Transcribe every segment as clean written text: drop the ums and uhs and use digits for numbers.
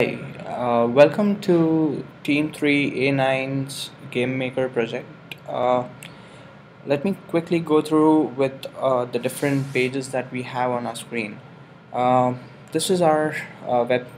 Hey, welcome to Team 3 A9's Game Maker project. Let me quickly go through with the different pages that we have on our screen. Uh, this is our web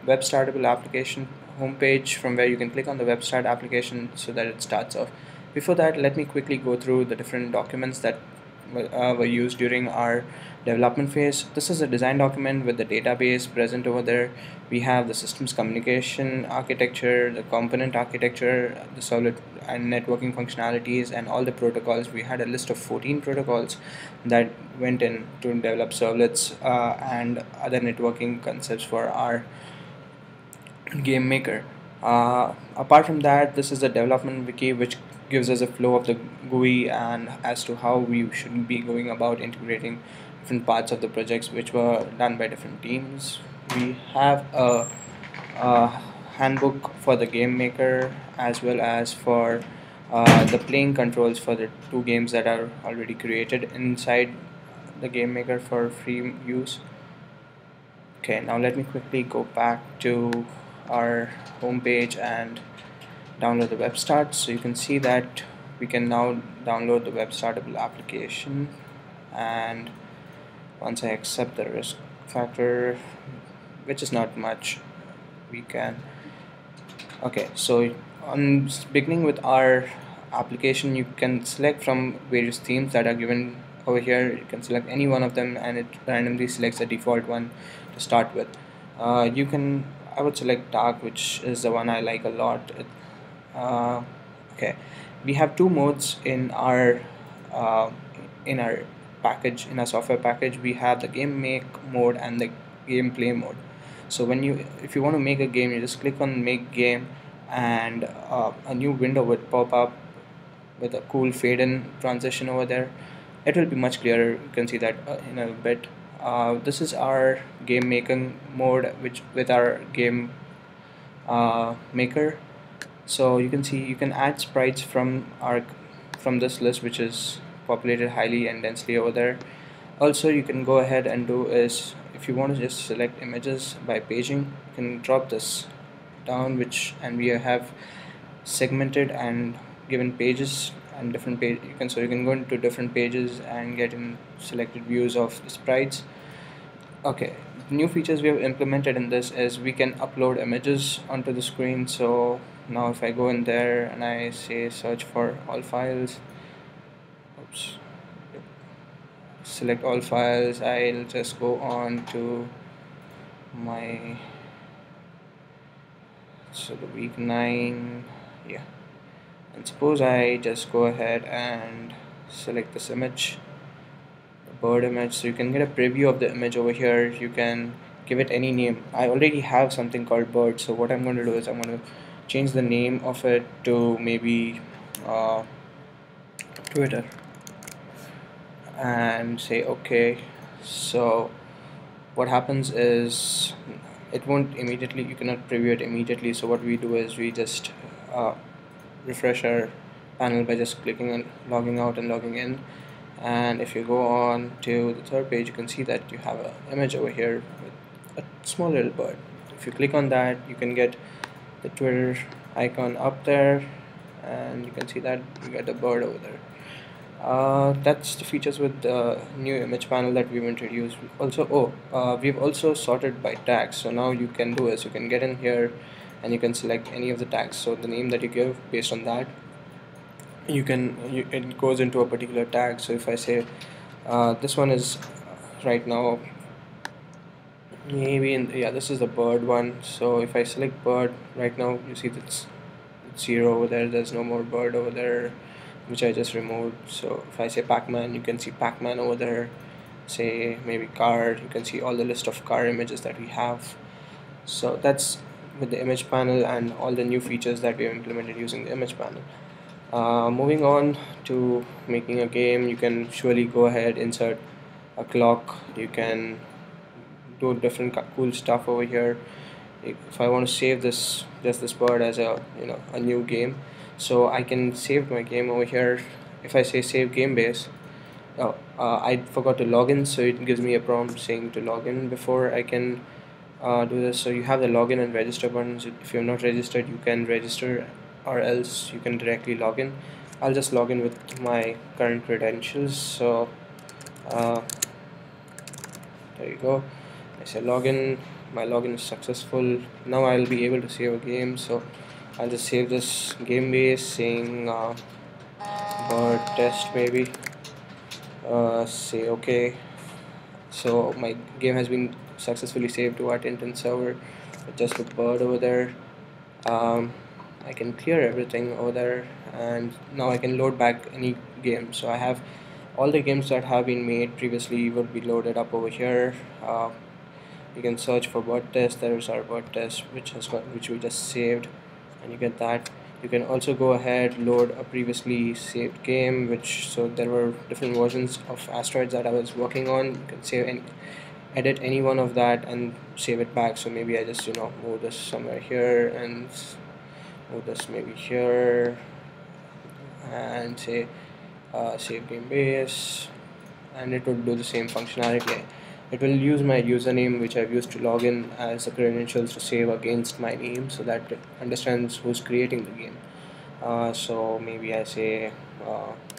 startable application homepage from where you can click on the web start application so that it starts off. Before that, let me quickly go through the different documents that were used during our development phase. This is a design document with the database present over there. We have the systems communication architecture, the component architecture, the solid and networking functionalities, and all the protocols. We had a list of 14 protocols that went in to develop servlets and other networking concepts for our game maker. Apart from that, this is the development wiki which gives us a flow of the GUI and as to how we should be going about integrating different parts of the projects which were done by different teams. We have a handbook for the game maker as well as for the playing controls for the two games that are already created inside the game maker for free use. Okay, now let me quickly go back to our home page and download the web start. So you can see that we can now download the web startable application, and once I accept the risk factor, which is not much, we can. Okay, so on beginning with our application, you can select from various themes that are given over here. You can select any one of them and it randomly selects the default one to start with. You can I would select dark, which is the one I like a lot. Uh, okay, we have two modes uh, in our package, in our software package. We have the game make mode and the gameplay mode. So if you want to make a game, you just click on make game, and a new window would pop up with a cool fade in transition over there. It will be much clearer. You can see that in a bit. This is our game making mode, which with our game maker. So you can see you can add sprites from this list, which is populated highly and densely over there. Also, you can go ahead and do is, if you want to just select images by paging, you can drop this down, which and we have segmented and given pages and different page. You can go into different pages and get in selected views of the sprites. Okay, new features we have implemented in this is we can upload images onto the screen. So now if I go in there and I say search for all files, oops, yep, select all files, I'll just go on to my, so the week 9, yeah, and suppose I just go ahead and select this image, bird image. So you can get a preview of the image over here. You can give it any name. I already have something called bird, so what I'm going to do is I'm going to change the name of it to maybe uh, Twitter and say okay. So what happens is it won't immediately, you cannot preview it immediately. So what we do is we just uh, refresh our panel by just clicking on logging out and logging in. And if you go on to the third page, you can see that you have an image over here with a small little bird. If you click on that, you can get the Twitter icon up there, and you can see that you get a bird over there. That's the features with the new image panel that we've introduced. Also, we've also sorted by tags. So now you can do is you can get in here and you can select any of the tags. So the name that you give, based on that, it goes into a particular tag. So if I say this one is right now maybe yeah, this is the bird one. So if I select bird right now, you see that's it's 0 over there. There's no more bird over there, which I just removed. So if I say Pac-Man, you can see Pac-Man over there. Say maybe car, you can see all the list of car images that we have. So that's with the image panel and all the new features that we have implemented using the image panel. Moving on to making a game, you can surely go ahead, insert a clock. You can do different cool stuff over here. If I want to save this bird as a new game, so I can save my game over here. If I say save game base, I forgot to log in, so it gives me a prompt saying to log in before I can do this. So you have the login and register buttons. If you're not registered, you can register, or else you can directly log in. I'll just log in with my current credentials. So uh, there you go. I say login. My login is successful. Now I'll be able to save a game. So I'll just save this game base saying bird test maybe. Say okay. So my game has been successfully saved to our Tintin server. Just the bird over there. um, I can clear everything over there, and now I can load back any game. So I have all the games that have been made previously would be loaded up over here. You can search for bird test. There is our bird test, which we just saved, and you get that. You can also go ahead, load a previously saved game, which, so there were different versions of asteroids that I was working on. You can save any, edit any one of that and save it back. So maybe I just move this somewhere here and move this maybe here, and say save game base, and it would do the same functionality. It will use my username, which I've used to log in, as the credentials to save against my name, so that it understands who's creating the game. So maybe I say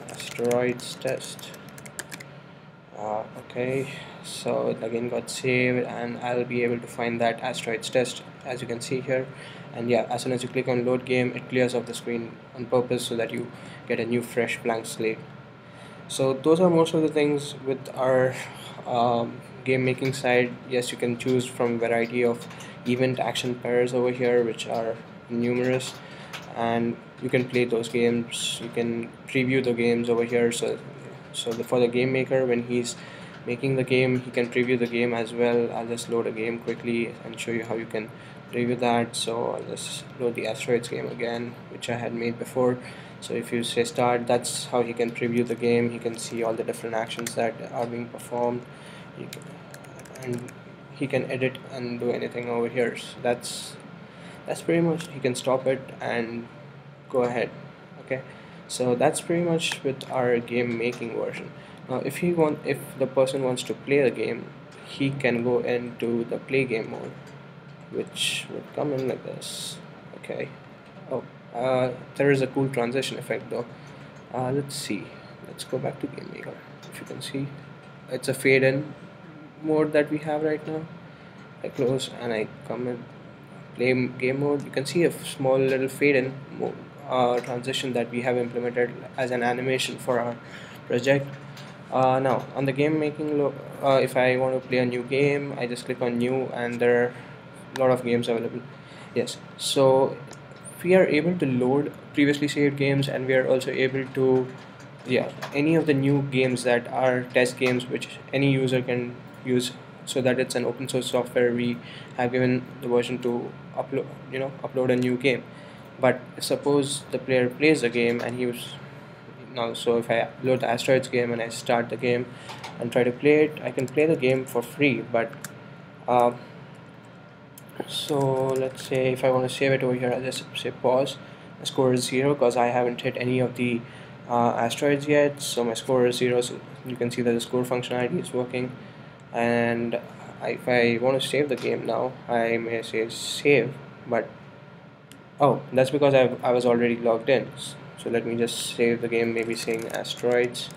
asteroids test. Okay, so it again got saved, and I'll be able to find that asteroids test, as you can see here. And yeah, as soon as you click on load game, it clears off the screen on purpose so that you get a new fresh blank slate. So those are most of the things with our game making side. Yes, you can choose from variety of event action pairs over here, which are numerous, and you can play those games. You can preview the games over here. For the game maker, when he's making the game, he can preview the game as well. I'll just load a game quickly and show you how you can preview that. So I'll just load the asteroids game again, which I had made before. So if you say start, that's how he can preview the game. He can see all the different actions that are being performed. And he can edit and do anything over here. So that's pretty much. He can stop it and go ahead. Okay, so that's pretty much with our game making version. Now if the person wants to play the game, he can go into the play game mode, which would come in like this. Okay. Oh, there is a cool transition effect though. Let's see. Let's go back to game maker. If you can see, it's a fade in mode that we have right now. I close and I come in play game mode. You can see a small little fade in mode, transition that we have implemented as an animation for our project. Now on the game making, if I want to play a new game, I just click on new, and there are a lot of games available. Yes, so we are able to load previously saved games, and we are also able to, yeah, any of the new games that are test games which any user can use. So that it's an open source software, we have given the version to upload a new game. But suppose the player plays the game and he was now, so if I load the asteroids game and I start the game and try to play it, I can play the game for free. But uh, so let's say if I want to save it over here, I'll just say pause. My score is 0 because I haven't hit any of the asteroids yet, so my score is 0. So you can see that the score functionality is working. And if I want to save the game now, I may say save, but oh, that's because I was already logged in. So let me just save the game, maybe saying asteroids.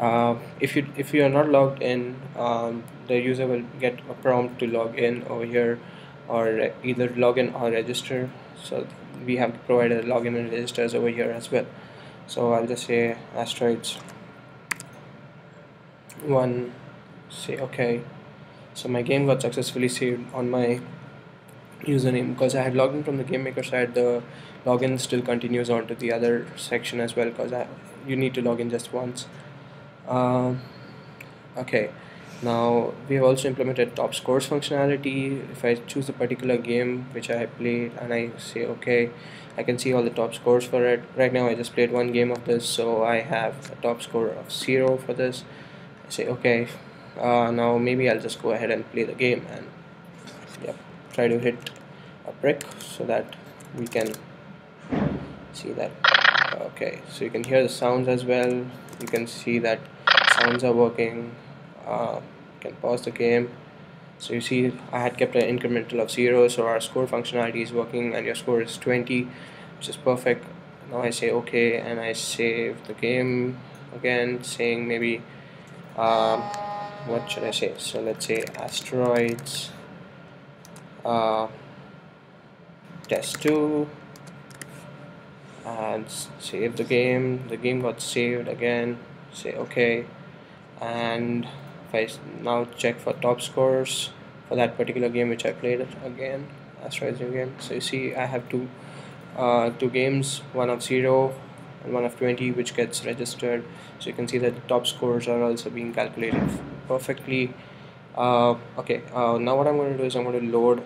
If you are not logged in, the user will get a prompt to log in over here, or either log in or register. So we have provided login and registers over here as well. So I'll just say asteroids 1, say okay. So my game got successfully saved on my username because I had logged in from the game maker side. The login still continues on to the other section as well, because you need to log in just once. um, okay, now we have also implemented top scores functionality. If I choose a particular game which I played and I say okay, I can see all the top scores for it. Right now I just played one game of this, so I have a top score of 0 for this. I say okay. Now maybe I'll just go ahead and play the game and, yep, try to hit a brick so that we can see that. Okay, so you can hear the sounds as well. You can see that sounds are working. You can pause the game. So you see I had kept an incremental of 0, so our score functionality is working and your score is 20, which is perfect. Now I say okay and I save the game again, saying maybe um, what should I say? So let's say asteroids uh, test 2 and save the game. The game got saved again. Say okay, and if I now check for top scores for that particular game which I played it again, Asteroids New Game. So you see I have two games, one of 0 and one of 20, which gets registered. So you can see that the top scores are also being calculated perfectly. Okay, now what I'm going to do is I'm going to load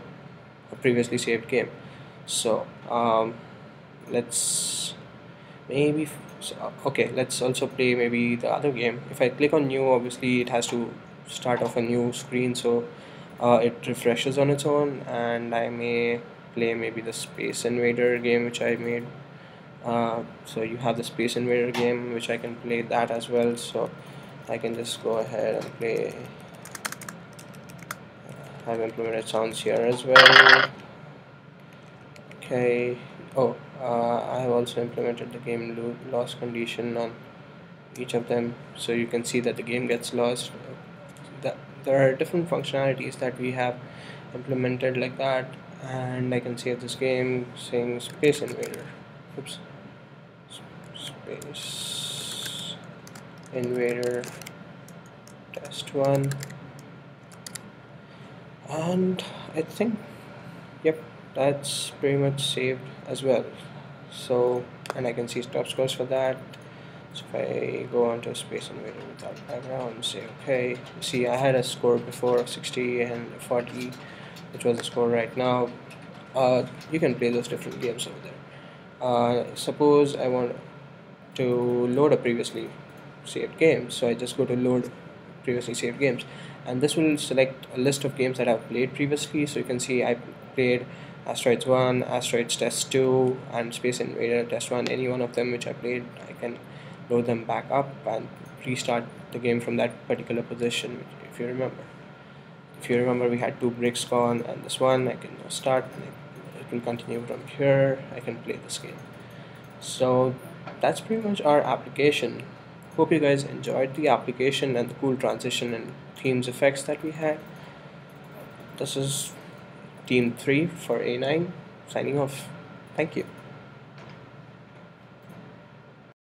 a previously saved game. So let's maybe okay, let's also play maybe the other game. If I click on new, obviously it has to start off a new screen, so it refreshes on its own, and I may play maybe the Space Invader game which I made. So you have the Space Invader game which I can play that as well, so I can just go ahead and play. I've implemented sounds here as well. Okay. Oh, I have also implemented the game loss condition on each of them, so you can see that the game gets lost. There are different functionalities that we have implemented like that, and I can save this game saying Space Invader. Oops. Space Invader test 1, and I think, yep, that's pretty much saved as well. So, and I can see top scores for that. So if I go onto Space Invader without background and say okay, see I had a score before of 60 and 40, which was the score right now. You can play those different games over there. Suppose I want to load a previously saved game, so I just go to load previously saved games, and this will select a list of games that I've played previously. So you can see I played Asteroids 1, Asteroids Test 2, and Space Invader Test 1. Any one of them which I played, I can load them back up and restart the game from that particular position. If you remember, we had two breaks gone, and this one I can now start, and it will continue from here. I can play this game. So that's pretty much our application. Hope you guys enjoyed the application and the cool transition and themes effects that we had. This is Team 3 for A9 signing off. Thank you.